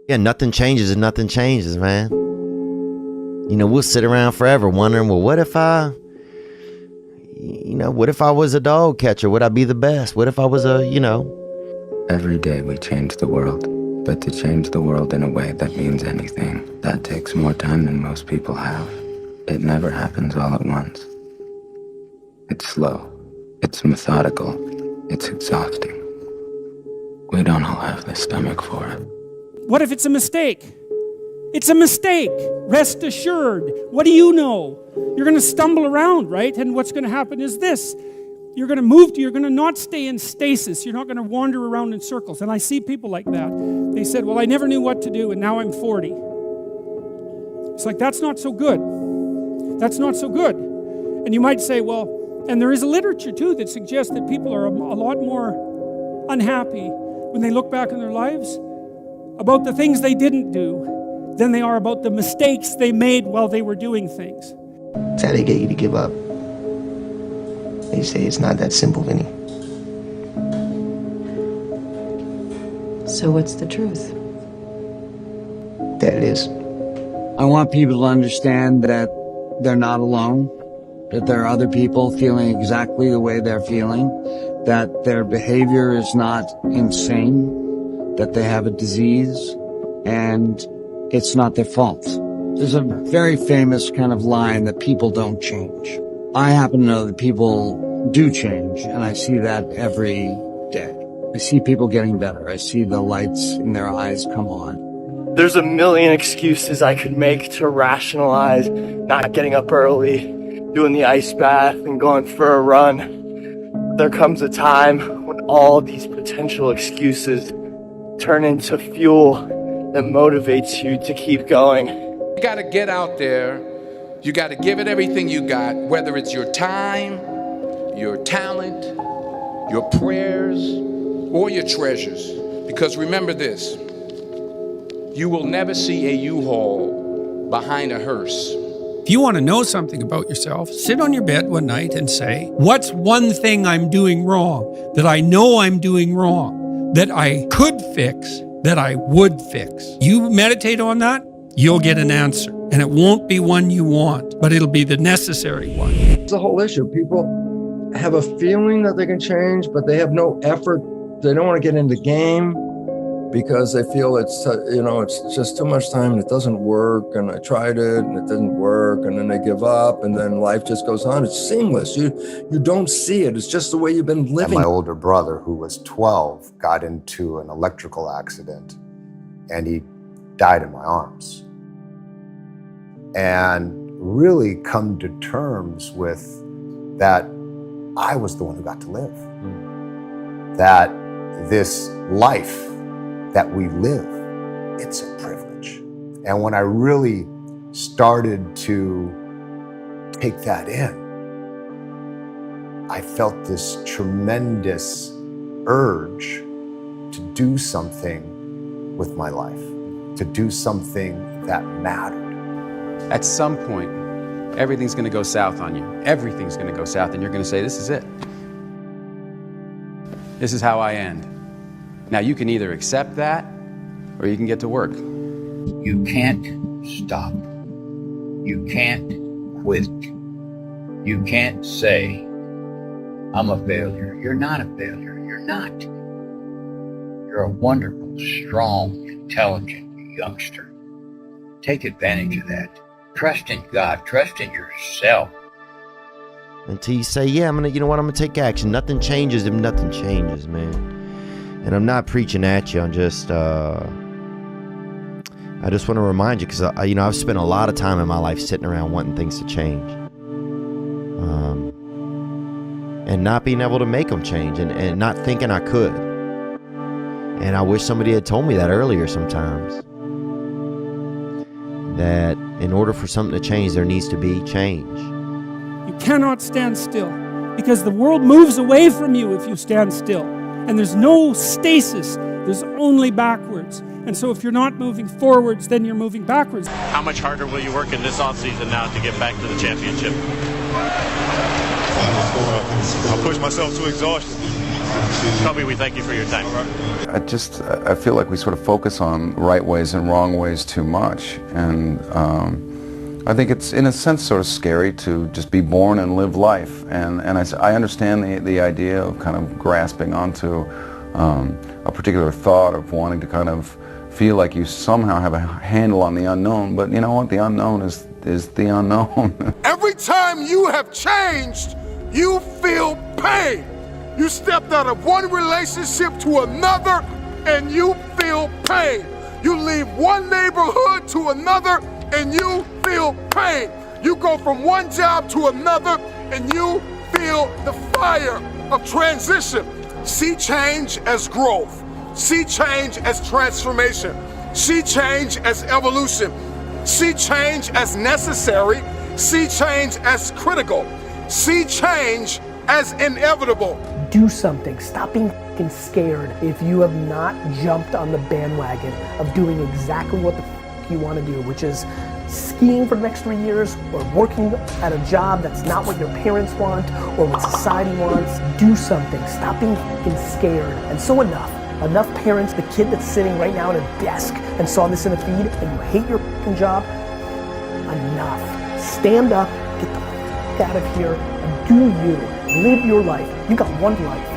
Yeah, nothing changes and nothing changes, man. You know, we'll sit around forever wondering, well, what if I was a dog catcher? Would I be the best? What if I was Every day we change the world, but to change the world in a way that means anything, that takes more time than most people have. It never happens all at once. It's slow, it's methodical, it's exhausting. We don't all have the stomach for it. What if it's a mistake? It's a mistake. Rest assured. What do you know? You're going to stumble around, right? And what's going to happen is this. You're going to not stay in stasis. You're not going to wander around in circles. And I see people like that. They said, well, I never knew what to do, and now I'm 40. It's like, that's not so good. That's not so good. And you might say, well, and there is a literature, too, that suggests that people are a lot more unhappy when they look back in their lives about the things they didn't do than they are about the mistakes they made while they were doing things. That's how they get you to give up. They say it's not that simple, Vinny. So what's the truth? That it is. I want people to understand that they're not alone, that there are other people feeling exactly the way they're feeling, that their behavior is not insane, that they have a disease, and it's not their fault. There's a very famous kind of line that people don't change. I happen to know that people do change, and I see that every day. I see people getting better. I see the lights in their eyes come on. There's a million excuses I could make to rationalize not getting up early, doing the ice bath, and going for a run. There comes a time when all these potential excuses turn into fuel that motivates you to keep going. You got to get out there. You got to give it everything you got, whether it's your time, your talent, your prayers, or your treasures. Because remember this, you will never see a U-Haul behind a hearse. If you want to know something about yourself, sit on your bed one night and say, what's one thing I'm doing wrong, that I know I'm doing wrong, that I could fix, that I would fix? You meditate on that, you'll get an answer. And it won't be one you want, but it'll be the necessary one. It's the whole issue. People have a feeling that they can change, but they have no effort. They don't want to get in the game because they feel it's just too much time and it doesn't work. And I tried it and it didn't work. And then they give up and then life just goes on. It's seamless. You don't see it. It's just the way you've been living. And my older brother, who was 12, got into an electrical accident and he died in my arms. And really come to terms with that I was the one who got to live. That this life that we live, it's a privilege. And when I really started to take that in, I felt this tremendous urge to do something with my life, to do something that mattered. At some point, everything's going to go south on you. Everything's going to go south, and you're going to say, this is it. This is how I end. Now, you can either accept that, or you can get to work. You can't stop. You can't quit. You can't say, I'm a failure. You're not a failure. You're not. You're a wonderful, strong, intelligent youngster. Take advantage of that. Trust in God. Trust in yourself. Until you say, yeah, I'm gonna take action. Nothing changes if nothing changes, man. And I'm not preaching at you. I'm just, I just want to remind you, because I've spent a lot of time in my life sitting around wanting things to change, and not being able to make them change, and not thinking I could. And I wish somebody had told me that earlier sometimes. That in order for something to change, there needs to be change. You cannot stand still, because the world moves away from you if you stand still. And there's no stasis, there's only backwards. And so if you're not moving forwards, then you're moving backwards. How much harder will you work in this offseason now to get back to the championship? I'll push myself to exhaustion. Toby, we thank you for your time. I feel like we sort of focus on right ways and wrong ways too much, and I think it's in a sense sort of scary to just be born and live life, and I understand the idea of kind of grasping onto a particular thought of wanting to kind of feel like you somehow have a handle on the unknown, but you know what, the unknown is the unknown. Every time you have changed, you feel pain. You stepped out of one relationship to another and you feel pain. You leave one neighborhood to another and you feel pain. You go from one job to another and you feel the fire of transition. See change as growth. See change as transformation. See change as evolution. See change as necessary. See change as critical. See change as inevitable. Do something. Stop being f***ing scared if you have not jumped on the bandwagon of doing exactly what the f*** you want to do, which is skiing for the next 3 years or working at a job that's not what your parents want or what society wants. Do something. Stop being f***ing scared. And so enough parents, the kid that's sitting right now at a desk and saw this in a feed and you hate your f***ing job, enough. Stand up, get the f*** out of here and do you. Live your life. You got one life.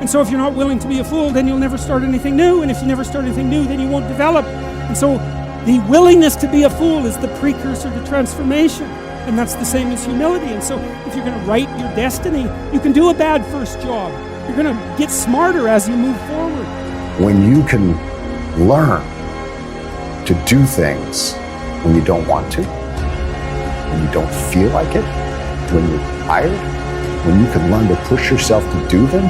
And so if you're not willing to be a fool, then you'll never start anything new. And if you never start anything new, then you won't develop. And so the willingness to be a fool is the precursor to transformation. And that's the same as humility. And so if you're going to write your destiny, you can do a bad first job. You're going to get smarter as you move forward. When you can learn to do things when you don't want to, when you don't feel like it, when you're tired, when you can learn to push yourself to do them,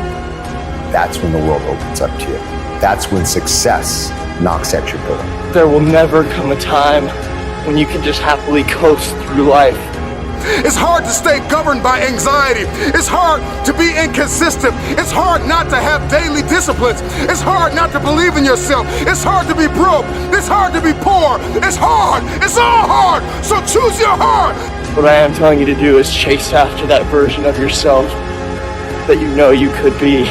that's when the world opens up to you. That's when success knocks at your door. There will never come a time when you can just happily coast through life. It's hard to stay governed by anxiety. It's hard to be inconsistent. It's hard not to have daily disciplines. It's hard not to believe in yourself. It's hard to be broke. It's hard to be poor. It's hard. It's all hard. So choose your heart. What I am telling you to do is chase after that version of yourself that you know you could be.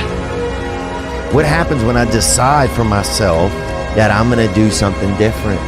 What happens when I decide for myself that I'm going to do something different?